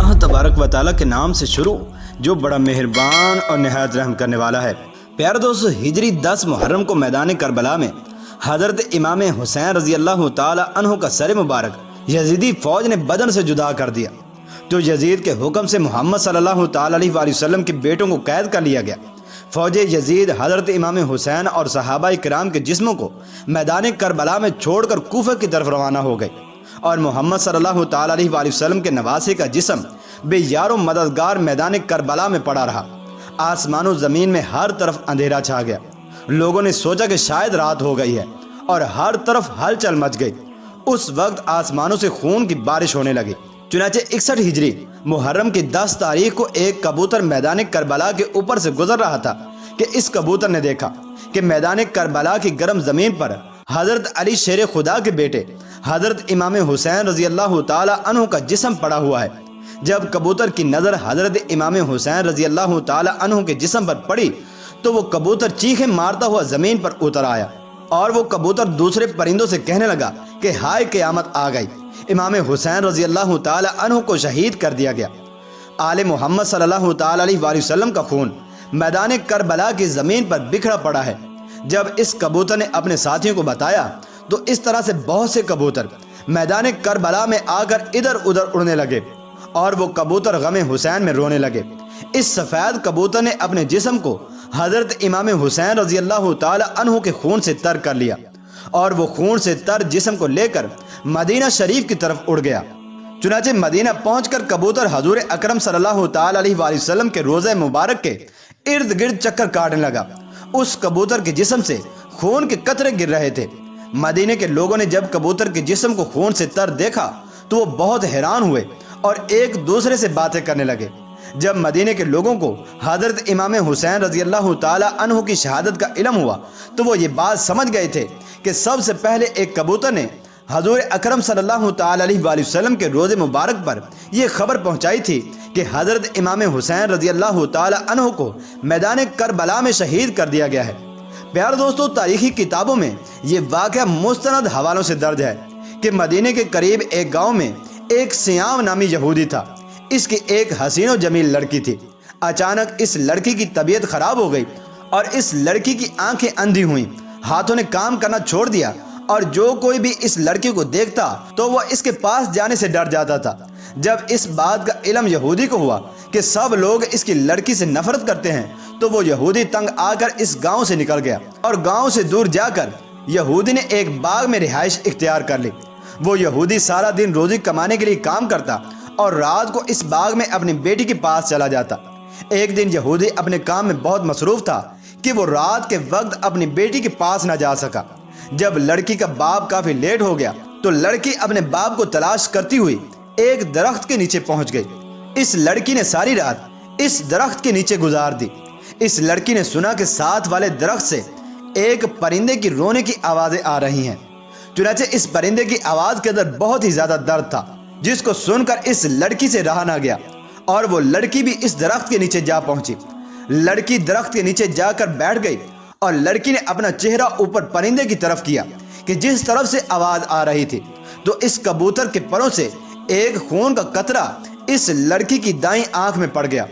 अल्लाह तबारक व तआला के नाम से शुरू जो बड़ा मेहरबान और निहायत रहम करने वाला है। प्यारे दोस्तों, हिजरी 10 मुहर्रम को मैदान करबला में हज़रत इमाम हुसैन रज़ी अल्लाह ताला अन्हु का सर मुबारक यजीदी फ़ौज ने बदन से जुदा कर दिया। तो यजीद के हुक्म से मोहम्मद सल्लल्लाहु ताला अलैहि वसल्लम के बेटों को कैद कर लिया गया। फ़ौज यजीद हज़रत इमाम हुसैन और सहाबा किराम के जिस्मों को मैदान करबला में छोड़कर कूफा की तरफ रवाना हो गई और मोहम्मद सल्लल्लाहु ताला अलैहि वसल्लम के नवासे का जिस्म बेयारो मददगार मैदान करबला में पड़ा रहा। आसमानों ज़मीन में हर तरफ अंधेरा छा गया। लोगों ने सोचा कि शायद रात हो गई है और हर तरफ हलचल मच गई। उस वक्त आसमानों से खून की बारिश होने लगी। चुनाचे 61 हिजरी मुहर्रम की 10 तारीख को एक कबूतर मैदान करबला के ऊपर से गुजर रहा था कि इस कबूतर ने देखा कि मैदान करबला की गर्म ज़मीन पर हज़रत अली शेर खुदा के बेटे हज़रत इमाम हुसैन रज़ी अल्लाह ताला अन्हु का जिस्म पड़ा हुआ है। जब कबूतर की नज़र हज़रत इमाम हुसैन रज़ी अल्लाह ताला अन्हु के जिस्म पर पड़ी तो वो कबूतर चीखें मारता हुआ ज़मीन पर उतर आया और वो कबूतर दूसरे परिंदों से कहने लगा कि हाय क़यामत आ गई। इमाम हुसैन रज़ी अल्लाह ताला अन्हु को शहीद कर दिया गया। आले मोहम्मद सल्लल्लाहु ताला अलैहि वसल्लम का खून मैदान करबला की ज़मीन पर बिखरा पड़ा है। जब इस कबूतर ने अपने साथियों को बताया तो इस तरह से बहुत से कबूतर मैदान करबला में आकर इधर उधर उड़ने लगे और वो कबूतर गमे हुसैन में रोने लगे। इस सफ़ेद कबूतर ने अपने जिस्म को हज़रत इमाम हुसैन रज़ी अल्लाह ताला अन्हु के खून से तर कर लिया और वो खून से तर जिस्म को लेकर मदीना शरीफ की तरफ उड़ गया। चुनाचे मदीना पहुंचकर कबूतर हजूर अकरम सल्लल्लाहु ताला अलैहि वसल्लम के रोज़े मुबारक के इर्द गिर्द चक्कर काटने लगा। उस कबूतर के जिस्म से खून के कतरे गिर रहे थे। मदीने के लोगों ने जब कबूतर के जिस्म को खून से तर देखा तो वो बहुत हैरान हुए और एक दूसरे से बातें करने लगे। जब मदीने के लोगों को हज़रत इमाम हुसैन रज़ी अल्लाह ताला अन्हु की शहादत का इल्म हुआ तो वो ये बात समझ गए थे कि सबसे पहले एक कबूतर ने हजूर अकरम सल्लल्लाहु ताला अलैहि वसल्लम के रोज़े मुबारक पर यह खबर पहुंचाई थी कि हज़रत इमाम हुसैन रज़ी अल्लाह ताला अन्हु को मैदान करबला में शहीद कर दिया गया है। प्यारे दोस्तों, तारीखी किताबों में ये वाक़या मुस्तनद हवालों से दर्ज है कि मदीने के करीब एक गाँव में एक सियाम नामी यहूदी था। इसकी एक हसीन व जमील लड़की थी। अचानक इस लड़की की तबीयत खराब हो गई और इस लड़की की आंखें अंधी हुईं, हाथों ने काम करना छोड़ दिया और जो कोई भी इस लड़की को देखता तो वह इसके पास जाने से डर जाता था। जब इस बात का इल्म यहूदी को हुआ कि सब लोग इसकी लड़की से नफरत करते हैं तो वो यहूदी तंग आकर इस गांव से निकल गया और गांव से दूर जाकर यहूदी ने एक बाग में रिहाइश इख्तियार कर ली। वो यहूदी सारा दिन रोजी कमाने के लिए काम करता और रात को इस बाग में अपनी बेटी के पास चला जाता। एक दिन यहूदी अपने काम में बहुत मसरूफ़ था कि वो रात के वक्त अपनी बेटी के पास न जा सका। जब लड़की का बाप काफ़ी लेट हो गया तो लड़की अपने बाप को तलाश करती हुई एक दरख्त के नीचे पहुंच गई। इस लड़की ने सारी रात इस दरख्त के नीचे गुजार दी। इस लड़की ने सुना कि साथ वाले दरख्त से एक परिंदे की रोने की आवाज़ें आ रही हैं। चुनाचे इस परिंदे की आवाज़ के अंदर बहुत ही ज़्यादा दर्द था जिसको सुनकर इस लड़की से रहा ना गया और वो लड़की भी इस दरख्त के नीचे जा पहुंची। लड़की दरख्त के नीचे जाकर बैठ गई और लड़की ने अपना चेहरा ऊपर परिंदे की तरफ किया कि जिस तरफ से आवाज़ आ रही थी। तो इस कबूतर के परों से एक खून का कतरा इस लड़की की दाईं आंख में पड़ गया।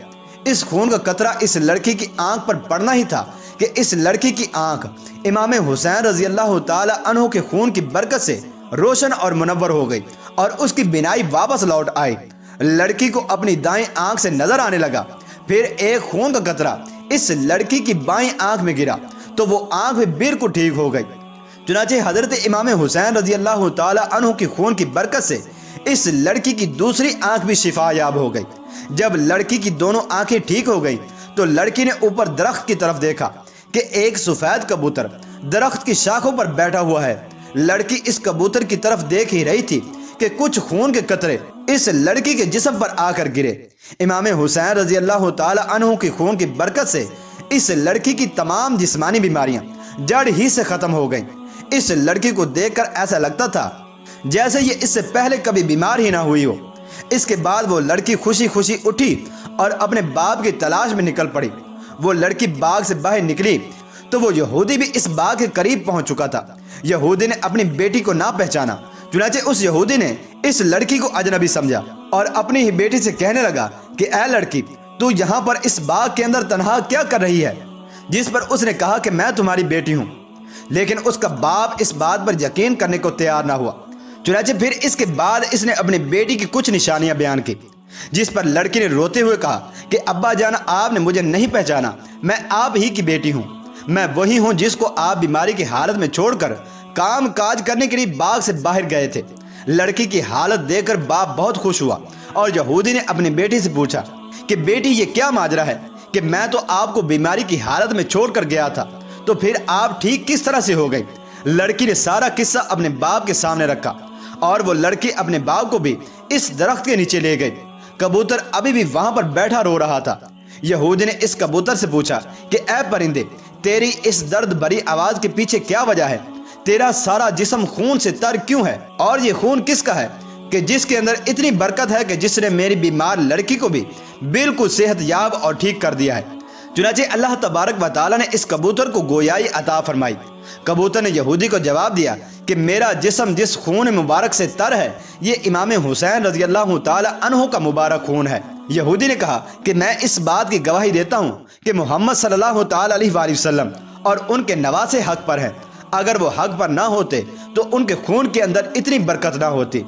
इस खून का कतरा इस लड़की की आंख पर पड़ना ही था कि इस लड़की की आंख इमाम हुसैन रज़ी अल्लाह ताला अन्हु के खून की बरकत से रोशन और मुनव्वर हो गई और उसकी बिनाई वापस लौट आई। लड़की को अपनी दाईं आंख से नजर आने लगा। फिर एक खून का कतरा इस लड़की की बाईं आंख में गिरा तो वो आंख भी बिल्कुल ठीक हो गई। चुनाचे हज़रत इमाम हुसैन रज़ी अल्लाह ताला अन्हु की खून की बरकत से इस लड़की की दूसरी आंख भी शिफायाब हो गई। जब लड़की की दोनों आंखें ठीक हो गई तो लड़की ने ऊपर दरख्त की तरफ देखा कि एक सफ़ेद कबूतर दरख्त की शाखों पर बैठा हुआ है। लड़की इस कबूतर की तरफ देख ही रही थी कि कुछ खून के कतरे इस लड़की के जिस्म पर आकर गिरे। इमाम हुसैन रज़ी अल्लाह ताला अन्हु की खून की बरकत से इस लड़की की तमाम जिस्मानी बीमारियां जड़ ही से ख़त्म हो गईं। इस लड़की को देखकर ऐसा लगता था जैसे ये इससे पहले कभी बीमार ही ना हुई हो। इसके बाद वो लड़की खुशी खुशी उठी और अपने बाप की तलाश में निकल पड़ी। वो लड़की बाग से बाहर निकली तो वो यहूदी भी इस बाग के करीब पहुंच चुका था। यहूदी ने अपनी बेटी को ना पहचाना, चुनाचे उस यहूदी ने इस लड़की को अजनबी समझा और अपनी ही बेटी से कहने लगा कि ऐ लड़की, तू यहाँ पर इस बाग के अंदर तन्हा क्या कर रही है? जिस पर उसने कहा कि मैं तुम्हारी बेटी हूँ। लेकिन उसका बाप इस बात पर यकीन करने को तैयार ना हुआ। चुनांचे फिर इसके बाद इसने अपनी बेटी की कुछ निशानियां बयान की, जिस पर लड़की ने रोते हुए कहा कि अब्बा जान, आपने मुझे नहीं पहचाना, मैं आप ही की बेटी हूँ। मैं वही हूँ जिसको आप बीमारी की हालत में छोड़कर काम काज करने के लिए बाग से बाहर गए थे। लड़की की हालत देखकर बाप बहुत खुश हुआ और यहूदी ने अपनी बेटी से पूछा कि बेटी, ये क्या माजरा है कि मैं तो आपको बीमारी की हालत में छोड़कर गया था, तो फिर आप ठीक किस तरह से हो गई? लड़की ने सारा किस्सा अपने बाप के सामने रखा और वो लड़की अपने बाप को भी इस दरख्त के नीचे ले गई। कबूतर अभी भी वहां पर बैठा रो रहा था। यहूदी ने इस कबूतर से पूछा कि ऐ परिंदे, तेरी इस दर्द भरी आवाज के पीछे क्या वजह है? तेरा सारा जिस्म खून से तर क्यों है? और ये खून किसका है कि जिसके अंदर इतनी बरकत है कि जिसने मेरी बीमार लड़की को भी बिल्कुल सेहतयाब और ठीक कर दिया है। चुनांचे अल्लाह तबारक व तआला ने इस कबूतर को गोयाई अता फरमाई। कबूतर ने यहूदी को जवाब दिया कि मेरा जिस्म जिस खून मुबारक से तर है, ये इमाम हुसैन रज़ी अल्लाह ताला अन्हु का मुबारक खून है। यहूदी ने कहा कि मैं इस बात की गवाही देता हूँ कि मोहम्मद सल्लल्लाहु ताला अलैहि वसल्लम और उनके नवासे हक पर हैं। अगर वो हक पर ना होते तो उनके खून के अंदर इतनी बरकत ना होती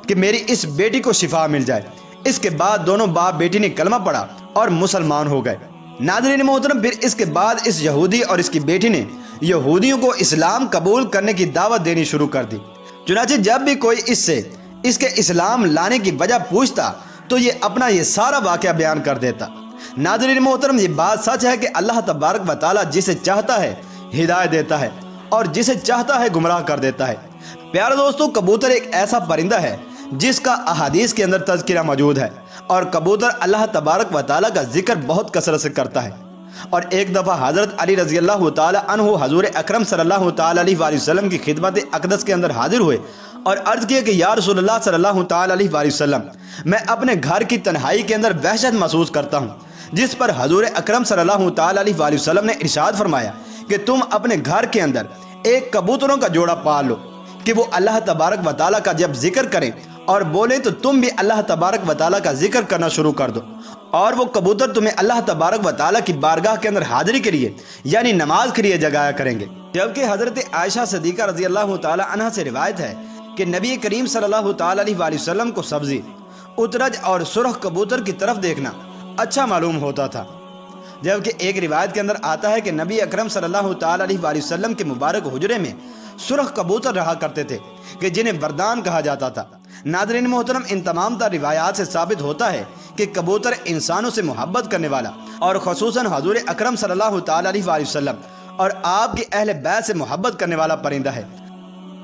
कि मेरी इस बेटी को शिफा मिल जाए। इसके बाद दोनों बाप बेटी ने कलमा पढ़ा और मुसलमान हो गए। नाज़रीन मोहतरम, फिर इसके बाद इस यहूदी और इसकी बेटी ने यहूदियों को इस्लाम कबूल करने की दावत देनी शुरू कर दी। चुनांचे जब भी कोई इससे इसके इस्लाम लाने की वजह पूछता तो ये अपना ये सारा वाक़या बयान कर देता। नाज़रीन मोहतरम, ये बात सच है कि अल्लाह तबारक व तआला जिसे चाहता है हिदायत देता है और जिसे चाहता है गुमराह कर देता है। प्यारे दोस्तों, कबूतर एक ऐसा परिंदा है जिसका अहादीस के अंदर तज़किरा मौजूद है और कबूतर अल्लाह तबारक व तआला का जिक्र बहुत कसरत से करता है। और एक दफ़ा हज़रत अली रज़ी अल्लाह ताला अन्हु हुज़ूर अकरम सल्लल्लाहु ताला अलैहि वसल्लम की खिदमत अक़दस के अंदर हाजिर हुए और अर्ज़ किया कि या रसूलल्लाह सल्लल्लाहु ताला अलैहि वसल्लम, मैं अपने घर की तन्हाई के अंदर वहशत महसूस करता हूँ। जिस पर हुज़ूर अकरम सल्लल्लाहु ताला अलैहि वसल्लम ने इरशाद फरमाया कि तुम अपने घर के अंदर एक कबूतरों का जोड़ा पाल लो कि वो अल्लाह तबारक व तआला का जब जिक्र करें और बोले तो तुम भी अल्लाह तबारक व तआला का जिक्र करना शुरू कर दो और वो कबूतर तुम्हें अल्लाह तबारक व तआला की बारगाह के अंदर हाजिरी के लिए यानी नमाज के लिए जगाया करेंगे। जबकि हज़रत आयशा सिद्दीक़ा रज़ी अल्लाह तआला अन्हा से रिवायत है कि नबी करीम सल्लल्लाहु तआला अलैहि वसल्लम को सब्ज़ी, उतरज और सुरख कबूतर की तरफ देखना अच्छा मालूम होता था। जबकि एक रिवायत के अंदर आता है कि नबी अकरम सल्लल्लाहु तआला अलैहि वसल्लम के मुबारक हुजरे में सुरख कबूतर रहा करते थे कि जिन्हें वरदान कहा जाता था। नाज़रीन मोहतरम, इन तमाम रिवायात से साबित होता है कि कबूतर इंसानों से मोहब्बत करने वाला और ख़ुसूसन हुज़ूर अकरम सल्लल्लाहु तआला अलैहि वसल्लम और आपके अहले बैत से मोहब्बत करने वाला परिंदा है।